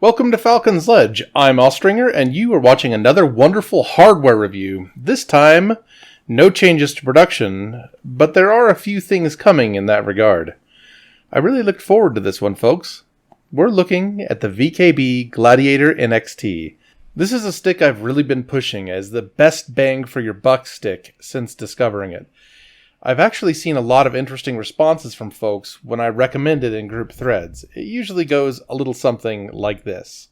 Welcome to Falcon's Ledge. I'm Allstringer, and you are watching another wonderful hardware review. This time, no changes to production, but there are a few things coming in that regard. I really looked forward to this one, folks. We're looking at the VKB Gladiator NXT. This is a stick I've really been pushing as the best bang for your buck stick since discovering it. I've actually seen a lot of interesting responses from folks when I recommend it in group threads. It usually goes a little something like this.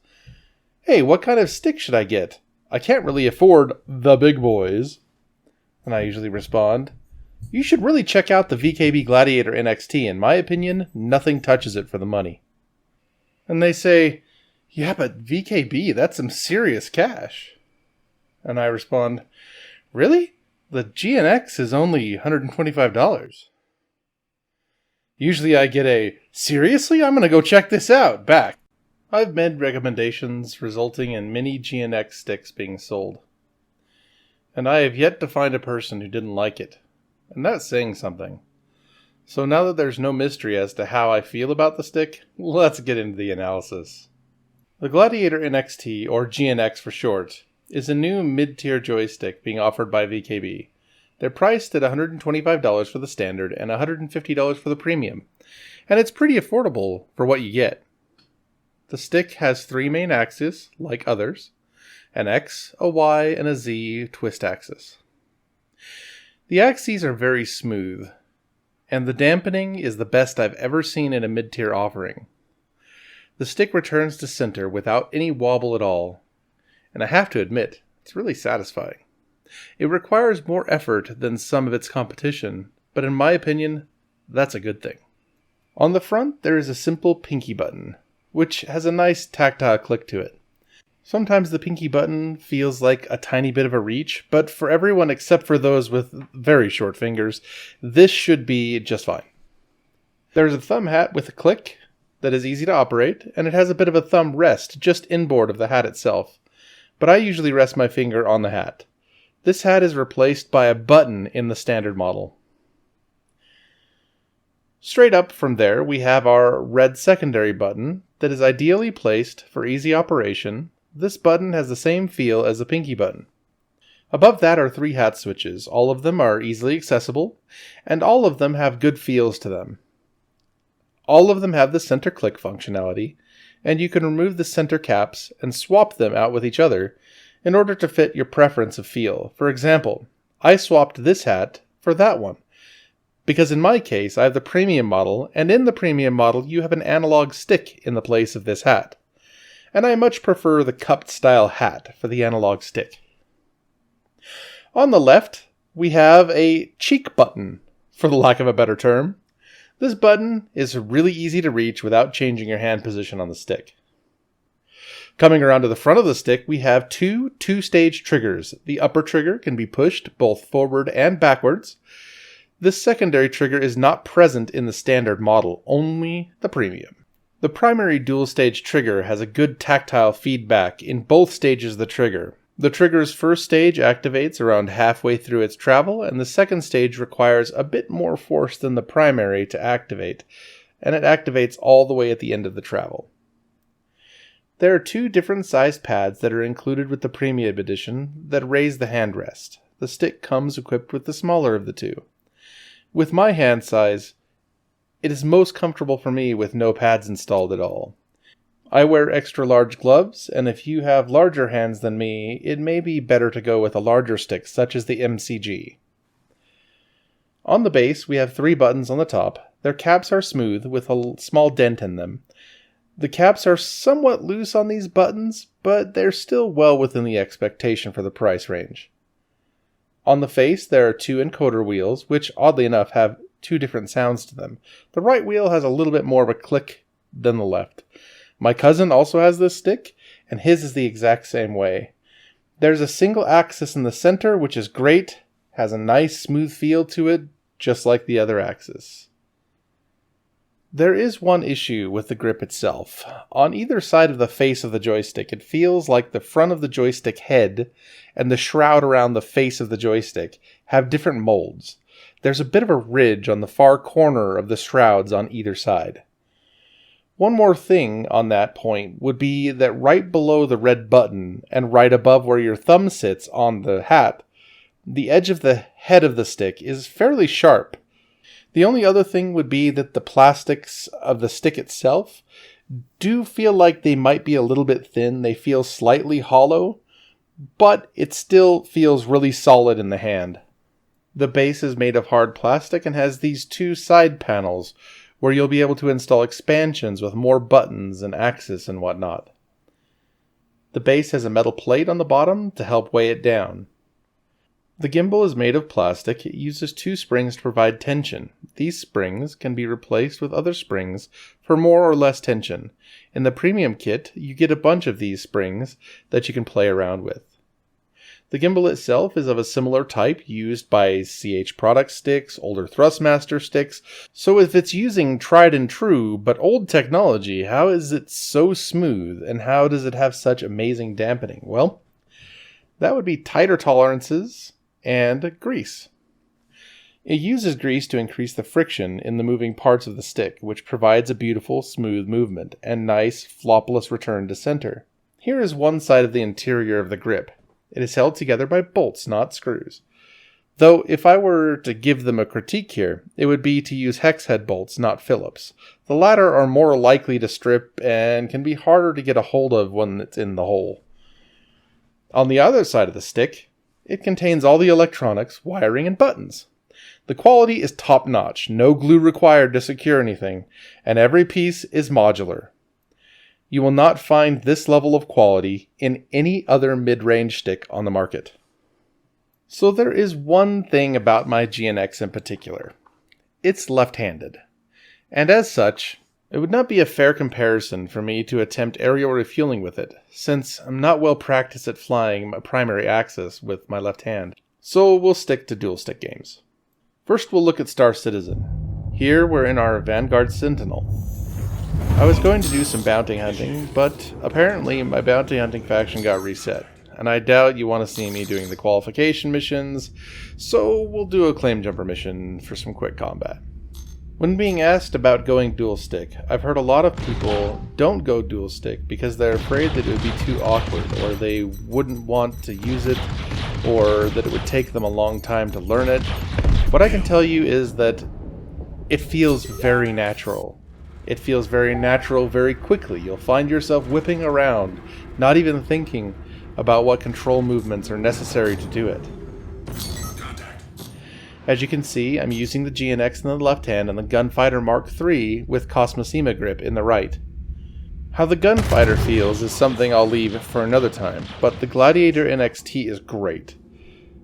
Hey, what kind of stick should I get? I can't really afford the big boys. And I usually respond, you should really check out the VKB Gladiator NXT. In my opinion, nothing touches it for the money. And they say, yeah, but VKB, that's some serious cash. And I respond, really? The GNX is only $125. Usually I get a, seriously? I'm going to go check this out, back. I've made recommendations resulting in many GNX sticks being sold. And I have yet to find a person who didn't like it. And that's saying something. So now that there's no mystery as to how I feel about the stick, let's get into the analysis. The Gladiator NXT, or GNX for short, is a new mid-tier joystick being offered by VKB. They're priced at $125 for the standard and $150 for the premium, and it's pretty affordable for what you get. The stick has three main axes, like others, an X, a Y, and a Z twist axis. The axes are very smooth, and the dampening is the best I've ever seen in a mid-tier offering. The stick returns to center without any wobble at all, and I have to admit, it's really satisfying. It requires more effort than some of its competition, but in my opinion, that's a good thing. On the front, there is a simple pinky button, which has a nice tactile click to it. Sometimes the pinky button feels like a tiny bit of a reach, but for everyone except for those with very short fingers, this should be just fine. There's a thumb hat with a click that is easy to operate, and it has a bit of a thumb rest just inboard of the hat itself. But I usually rest my finger on the hat. This hat is replaced by a button in the standard model. Straight up from there, we have our red secondary button that is ideally placed for easy operation. This button has the same feel as the pinky button. Above that are three hat switches. All of them are easily accessible, and all of them have good feels to them. All of them have the center click functionality, and you can remove the center caps and swap them out with each other in order to fit your preference of feel. For example, I swapped this hat for that one, because in my case I have the premium model, and in the premium model you have an analog stick in the place of this hat. And I much prefer the cupped style hat for the analog stick. On the left, we have a cheek button, for the lack of a better term. This button is really easy to reach without changing your hand position on the stick. Coming around to the front of the stick, we have two-stage triggers. The upper trigger can be pushed both forward and backwards. This secondary trigger is not present in the standard model, only the premium. The primary dual-stage trigger has a good tactile feedback in both stages of the trigger. The trigger's first stage activates around halfway through its travel, and the second stage requires a bit more force than the primary to activate, and it activates all the way at the end of the travel. There are two different sized pads that are included with the Premium Edition that raise the handrest. The stick comes equipped with the smaller of the two. With my hand size, it is most comfortable for me with no pads installed at all. I wear extra large gloves, and if you have larger hands than me, it may be better to go with a larger stick, such as the MCG. On the base, we have three buttons on the top. Their caps are smooth, with a small dent in them. The caps are somewhat loose on these buttons, but they're still well within the expectation for the price range. On the face, there are two encoder wheels, which, oddly enough, have two different sounds to them. The right wheel has a little bit more of a click than the left. My cousin also has this stick, and his is the exact same way. There's a single axis in the center, which is great, has a nice smooth feel to it, just like the other axis. There is one issue with the grip itself. On either side of the face of the joystick, it feels like the front of the joystick head and the shroud around the face of the joystick have different molds. There's a bit of a ridge on the far corner of the shrouds on either side. One more thing on that point would be that right below the red button and right above where your thumb sits on the hat, the edge of the head of the stick is fairly sharp. The only other thing would be that the plastics of the stick itself do feel like they might be a little bit thin. They feel slightly hollow, but it still feels really solid in the hand. The base is made of hard plastic and has these two side panels where you'll be able to install expansions with more buttons and axes and whatnot. The base has a metal plate on the bottom to help weigh it down. The gimbal is made of plastic. It uses two springs to provide tension. These springs can be replaced with other springs for more or less tension. In the premium kit, you get a bunch of these springs that you can play around with. The gimbal itself is of a similar type used by CH product sticks, older Thrustmaster sticks, so if it's using tried and true but old technology, how is it so smooth and how does it have such amazing dampening? Well, that would be tighter tolerances and grease. It uses grease to increase the friction in the moving parts of the stick, which provides a beautiful, smooth movement and nice, flopless return to center. Here is one side of the interior of the grip. It is held together by bolts, not screws. Though, if I were to give them a critique here, it would be to use hex head bolts, not Phillips. The latter are more likely to strip and can be harder to get a hold of when it's in the hole. On the other side of the stick, it contains all the electronics, wiring, and buttons. The quality is top-notch, no glue required to secure anything, and every piece is modular. You will not find this level of quality in any other mid-range stick on the market. So there is one thing about my GNX in particular. It's left-handed. And as such, it would not be a fair comparison for me to attempt aerial refueling with it, since I'm not well practiced at flying a primary axis with my left hand. So we'll stick to dual-stick games. First we'll look at Star Citizen. Here we're in our Vanguard Sentinel. I was going to do some bounty hunting, but apparently my bounty hunting faction got reset, and I doubt you want to see me doing the qualification missions, so we'll do a claim jumper mission for some quick combat. When being asked about going dual stick, I've heard a lot of people don't go dual stick because they're afraid that it would be too awkward, or they wouldn't want to use it, or that it would take them a long time to learn it. What I can tell you is that it feels very natural. It feels very natural very quickly. You'll find yourself whipping around, not even thinking about what control movements are necessary to do it. As you can see, I'm using the GNX in the left hand and the Gunfighter Mk.III with Kosmosima grip in the right. How the Gunfighter feels is something I'll leave for another time, but the Gladiator NXT is great.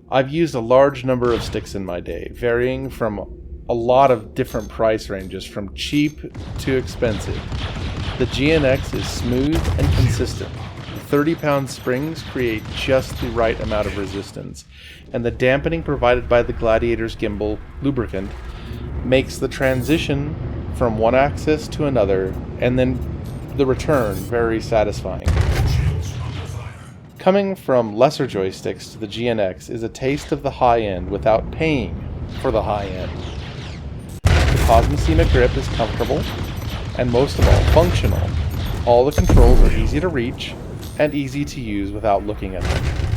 I've used a large number of sticks in my day, varying from a lot of different price ranges, from cheap to expensive. The GNX is smooth and consistent. The 30-pound springs create just the right amount of resistance, and the dampening provided by the Gladiator's gimbal lubricant makes the transition from one axis to another, and then the return, very satisfying. Coming from lesser joysticks to the GNX is a taste of the high end without paying for the high end. The Kosmosima grip is comfortable, and most of all, functional. All the controls are easy to reach, and easy to use without looking at them.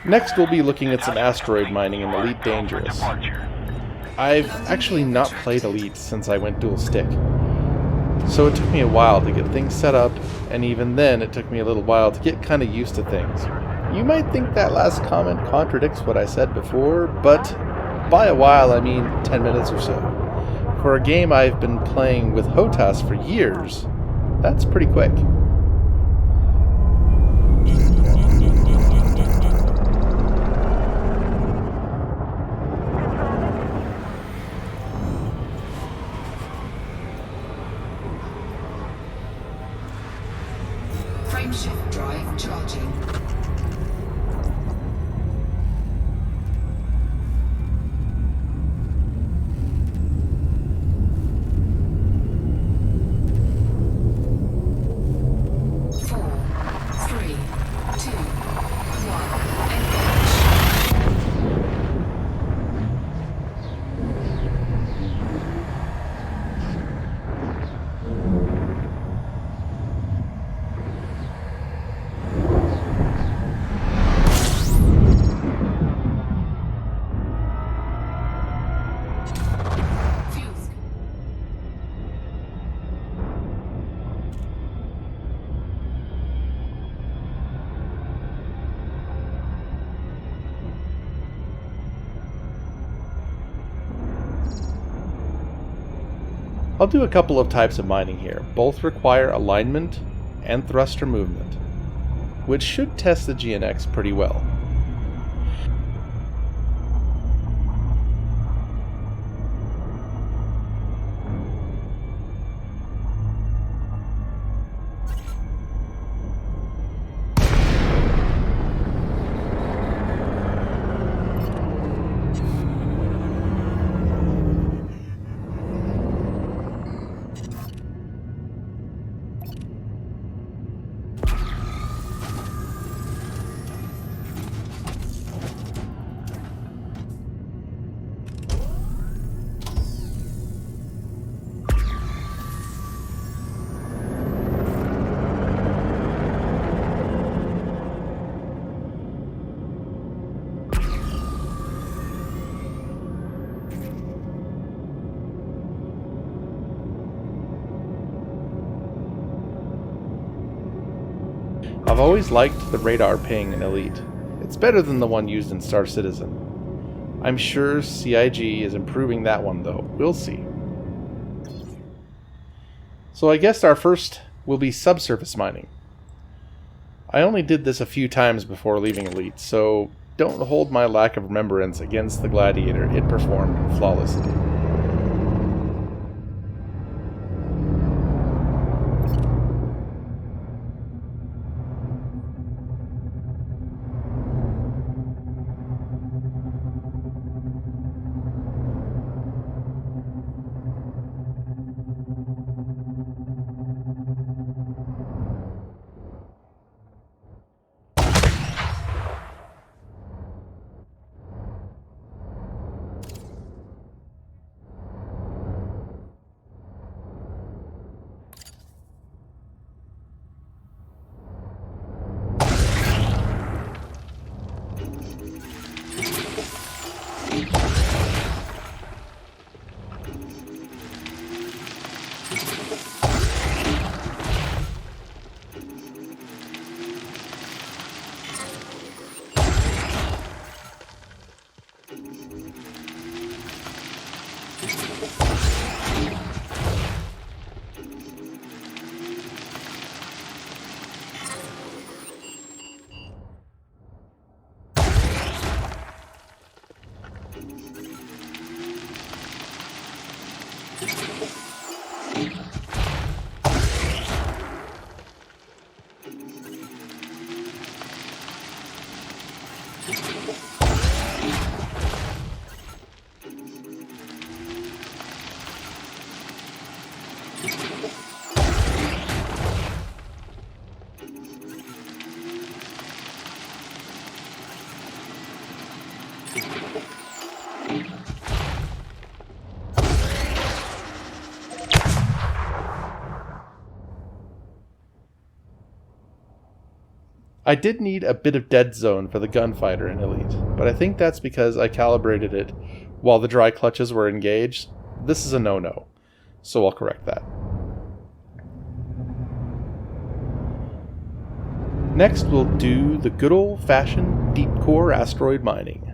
Next, we'll be looking at some asteroid mining in Elite Dangerous. I've actually not played Elite since I went dual stick, so it took me a while to get things set up, and even then it took me a little while to get kinda used to things. You might think that last comment contradicts what I said before, but by a while I mean 10 minutes or so. For a game I've been playing with HOTAS for years, that's pretty quick. Frameshift drive charging. I'll do a couple of types of mining here. Both require alignment and thruster movement, which should test the GNX pretty well. I've always liked the radar ping in Elite. It's better than the one used in Star Citizen. I'm sure CIG is improving that one though. We'll see. So I guess our first will be subsurface mining. I only did this a few times before leaving Elite, so don't hold my lack of remembrance against the Gladiator. It performed flawlessly. I did need a bit of dead zone for the Gunfighter in Elite, but I think that's because I calibrated it while the dry clutches were engaged. This is a no-no, so I'll correct that. Next, we'll do the good old-fashioned Deepcore asteroid mining.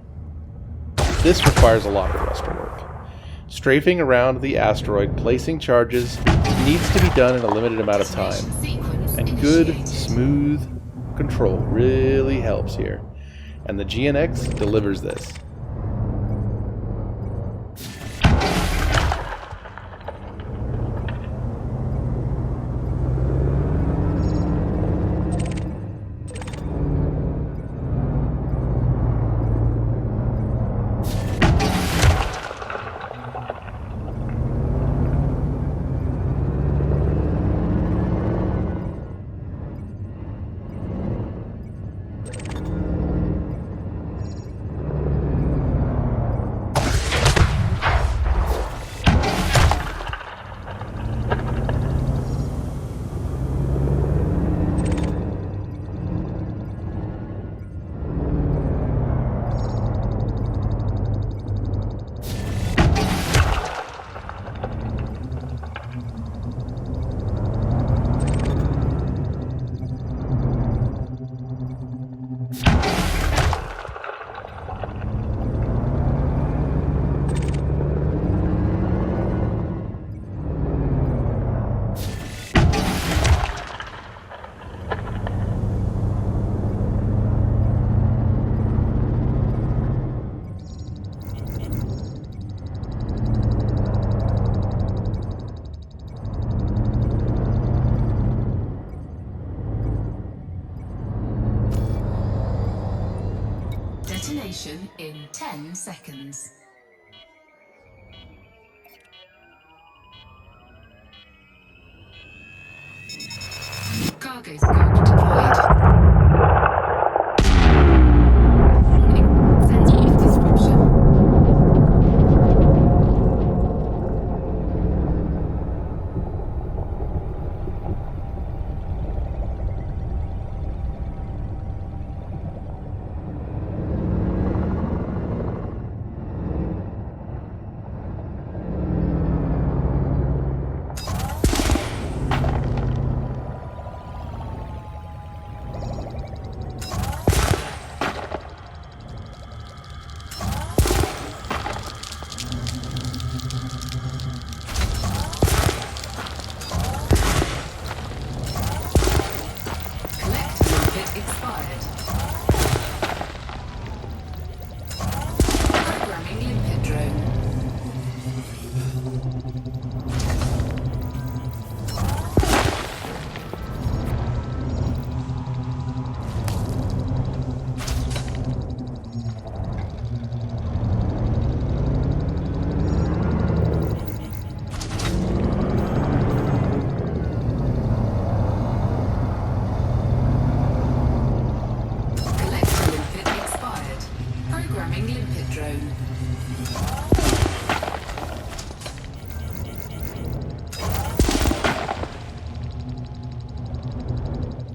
This requires a lot of thruster work. Strafing around the asteroid, placing charges, needs to be done in a limited amount of time, and good, smooth control really helps here, and the GNX delivers this. Detonation in 10 seconds. Cargo scope deployed. Warning, sensitive disruption.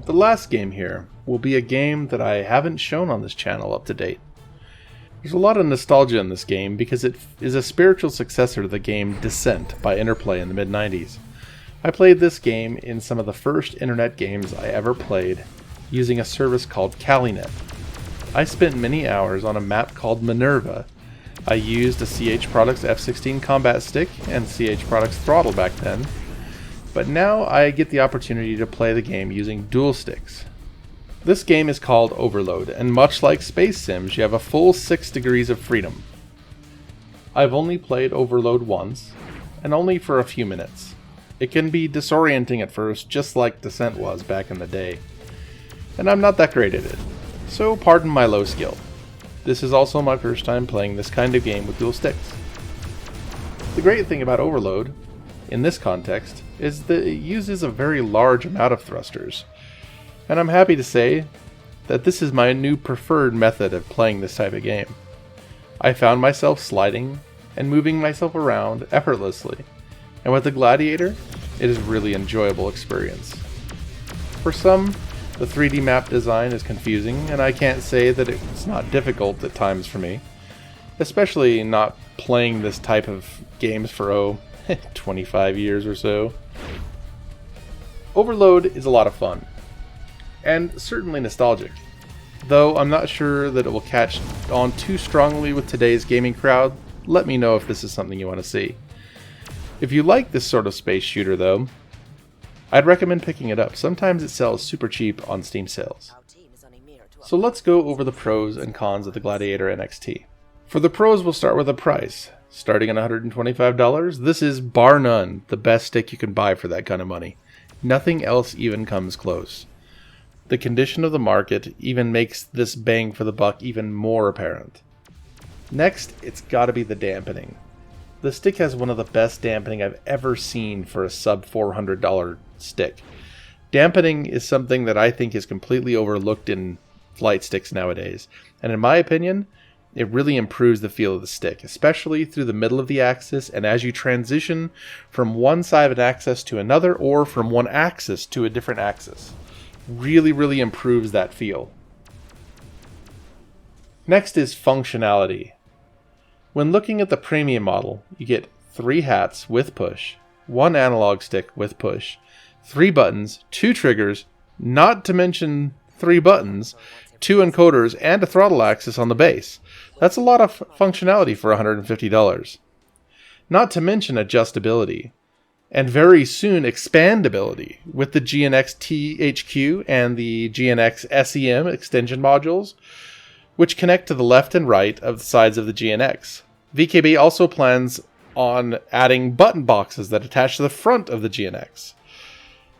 The last game here will be a game that I haven't shown on this channel up to date. There's a lot of nostalgia in this game because it is a spiritual successor to the game Descent by Interplay in the mid-90s. I played this game in some of the first internet games I ever played using a service called CaliNet. I spent many hours on a map called Minerva. I used a CH Products F16 combat stick and CH Products throttle back then, but now I get the opportunity to play the game using dual sticks. This game is called Overload, and much like Space Sims, you have a full 6 degrees of freedom. I've only played Overload once, and only for a few minutes. It can be disorienting at first, just like Descent was back in the day, and I'm not that great at it, so pardon my low skill. This is also my first time playing this kind of game with dual sticks. The great thing about Overload, in this context, is that it uses a very large amount of thrusters, and I'm happy to say that this is my new preferred method of playing this type of game. I found myself sliding and moving myself around effortlessly, and with the Gladiator, it is a really enjoyable experience. For some, The 3D map design is confusing, and I can't say that it's not difficult at times for me. Especially not playing this type of games for, 25 years or so. Overload is a lot of fun, and certainly nostalgic. Though I'm not sure that it will catch on too strongly with today's gaming crowd. Let me know if this is something you want to see. If you like this sort of space shooter though, I'd recommend picking it up. Sometimes it sells super cheap on Steam sales. So let's go over the pros and cons of the Gladiator NXT. For the pros, we'll start with the price. Starting at $125, this is bar none the best stick you can buy for that kind of money. Nothing else even comes close. The condition of the market even makes this bang for the buck even more apparent. Next, it's gotta be the dampening. The stick has one of the best dampening I've ever seen for a sub $400 stick. Dampening is something that I think is completely overlooked in flight sticks nowadays, and in my opinion, it really improves the feel of the stick, especially through the middle of the axis and as you transition from one side of an axis to another or from one axis to a different axis. Really improves that feel. Next is functionality. When looking at the premium model, you get 3 hats with push, 1 analog stick with push, 3 buttons, 2 triggers, not to mention 3 buttons, 2 encoders, and a throttle axis on the base. That's a lot of functionality for $150. Not to mention adjustability, and very soon expandability with the GNX THQ and the GNX SEM extension modules, which connect to the left and right of the sides of the GNX. VKB also plans on adding button boxes that attach to the front of the GNX.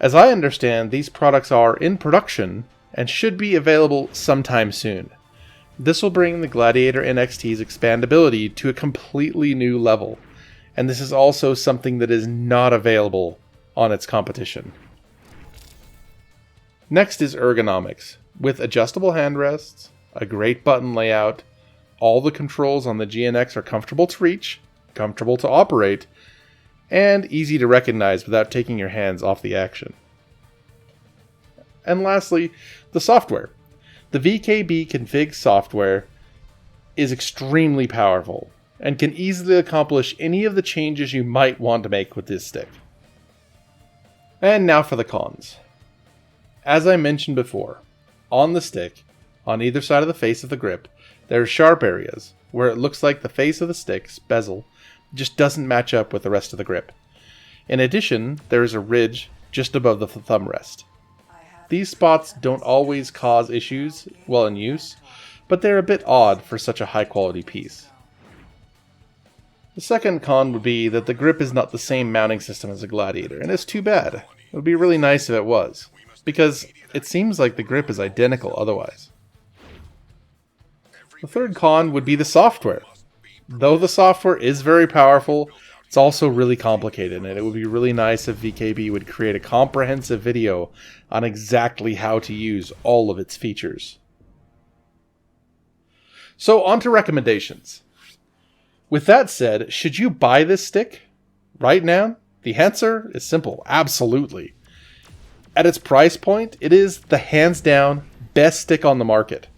As I understand, these products are in production and should be available sometime soon. This will bring the Gladiator NXT's expandability to a completely new level, and this is also something that is not available on its competition. Next is ergonomics. With adjustable handrests, a great button layout, all the controls on the GNX are comfortable to reach, comfortable to operate, and easy to recognize without taking your hands off the action. And lastly, the software. The VKB config software is extremely powerful and can easily accomplish any of the changes you might want to make with this stick. And now for the cons. As I mentioned before, on the stick, on either side of the face of the grip, there are sharp areas where it looks like the face of the stick's bezel just doesn't match up with the rest of the grip. In addition, there is a ridge just above the thumb rest. These spots don't always cause issues while in use, but they're a bit odd for such a high quality piece. The second con would be that the grip is not the same mounting system as a Gladiator, and it's too bad. It would be really nice if it was, because it seems like the grip is identical otherwise. The third con would be the software. Though the software is very powerful, it's also really complicated, and it would be really nice if VKB would create a comprehensive video on exactly how to use all of its features. So on to recommendations. With that said, should you buy this stick right now? The answer is simple, absolutely. At its price point, it is the hands down best stick on the market.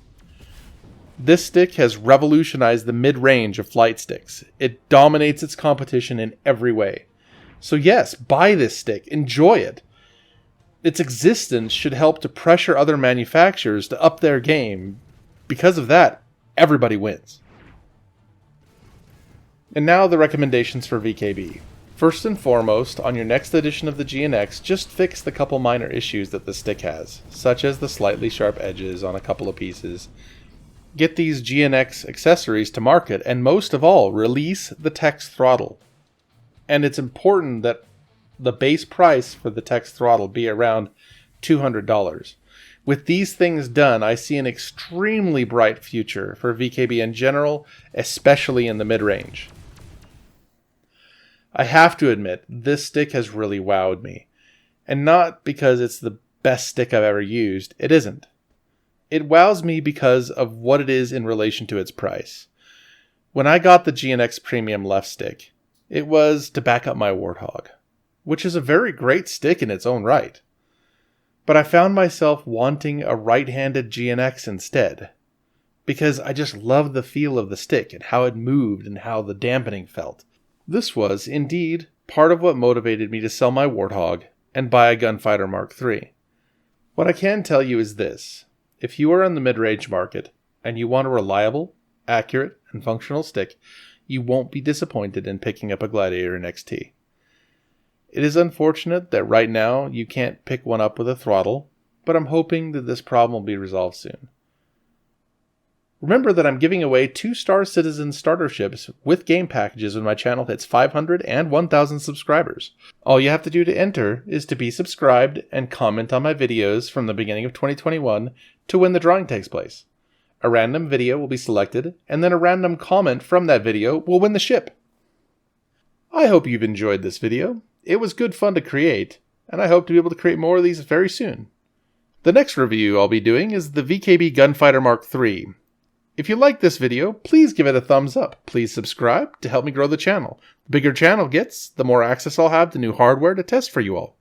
This stick has revolutionized the mid-range of flight sticks. It dominates its competition in every way. So yes, buy this stick, enjoy it. Its existence should help to pressure other manufacturers to up their game. Because of that, everybody wins. And now the recommendations for VKB. First and foremost, on your next edition of the GNX, just fix the couple minor issues that the stick has, such as the slightly sharp edges on a couple of pieces. Get these GNX accessories to market, and most of all, release the Text Throttle. And it's important that the base price for the Text Throttle be around $200. With these things done, I see an extremely bright future for VKB in general, especially in the mid-range. I have to admit, this stick has really wowed me. And not because it's the best stick I've ever used, it isn't. It wows me because of what it is in relation to its price. When I got the GNX Premium left stick, it was to back up my Warthog, which is a very great stick in its own right. but I found myself wanting a right-handed GNX instead, because I just loved the feel of the stick and how it moved and how the dampening felt. This was, indeed, part of what motivated me to sell my Warthog and buy a Gunfighter Mk.III. What I can tell you is this: if you are in the mid-range market and you want a reliable, accurate, and functional stick, you won't be disappointed in picking up a Gladiator NXT. It is unfortunate that right now you can't pick one up with a throttle, but I'm hoping that this problem will be resolved soon. Remember that I'm giving away 2 Star Citizen starterships with game packages when my channel hits 500 and 1,000 subscribers. All you have to do to enter is to be subscribed and comment on my videos from the beginning of 2021 to win the drawing takes place. A random video will be selected, and then a random comment from that video will win the ship. I hope you've enjoyed this video. It was good fun to create, and I hope to be able to create more of these very soon. The next review I'll be doing is the VKB Gunfighter Mk.III. If you like this video, please give it a thumbs up. Please subscribe to help me grow the channel. The bigger channel gets, the more access I'll have to new hardware to test for you all.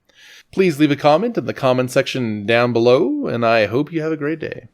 Please leave a comment in the comment section down below, and I hope you have a great day.